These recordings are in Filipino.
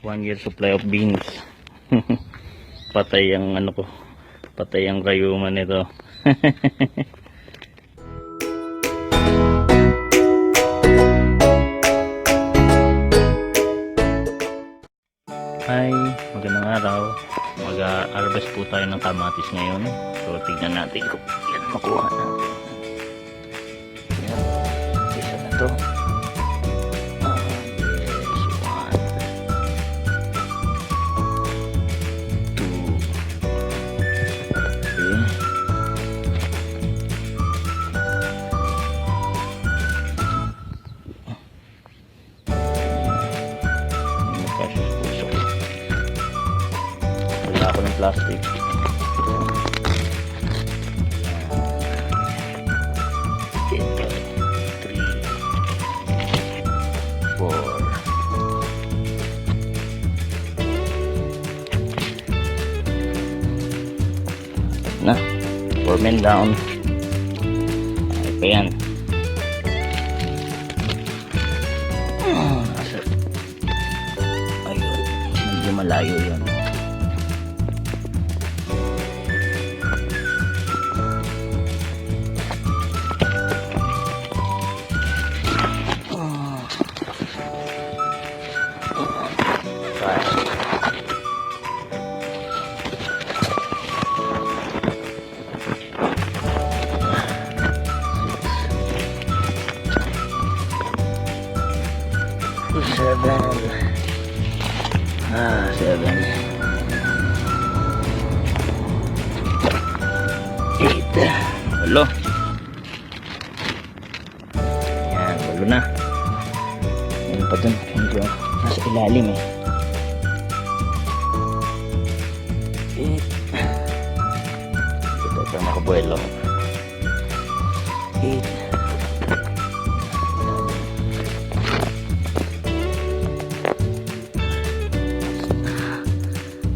1 year supply of beans. Patay ang ano ko, patay ang rayuman nito. Hi, magandang araw. Mag-harvest po tayo ng kamatis ngayon. So tignan natin kung yan makuha natin. Yan, isa na to. Wala ako ng plastic. Ito, 3, 4 na, 4 men down. Ay pa yan. Ayun, medyo malayo yan. Seven. 8. Walo. Yan, walo na. Yan pa dun. Medyo nasa ilalim eh. 8. Ito pa makabuelo. 8.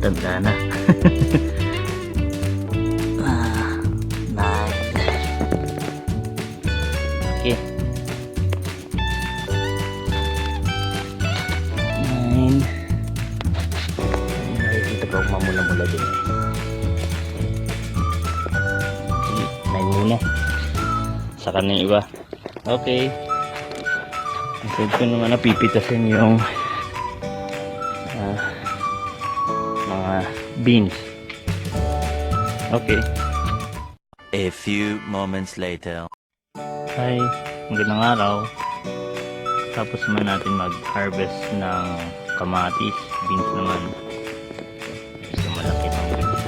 Tanda na. 9. Okay. 9. Nakikita ko mamula-mula din eh. 9 muna. Saka na yung iba. Okay. Ang ko naman napipitasin yung mga beans. Okay. A few moments later. Hi, magandang araw. Tapos naman natin mag-harvest ng kamatis. Beans naman. So malaki ng beans.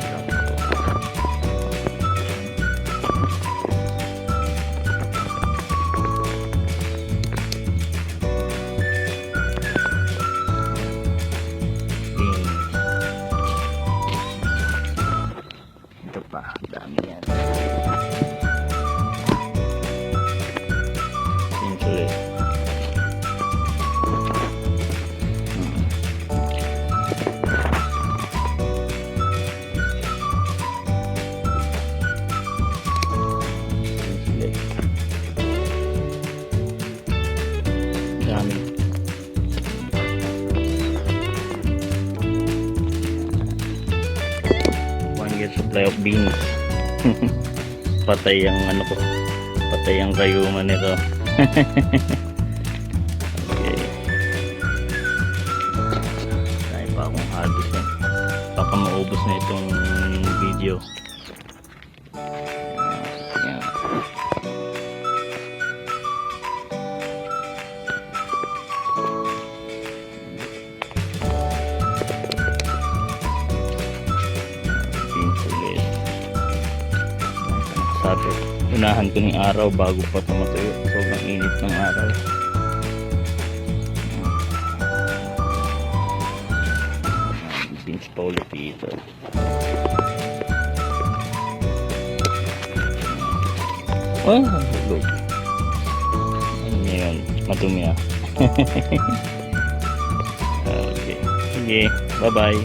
Ito pa, dami yan. Usually. Dami. Supply of beans. Patay ang ano ko, patay ang rayuman nito. Okay, tayo pa akong harvest yan. Baka maubos na itong video. Yan. Sabi, unahan ko ng araw bago pa tumatuyo. Sobrang init ng araw. Beans pa ulit dito. Oh, hulog. Ano yun? Madumi ah. Okay. Sige, bye bye.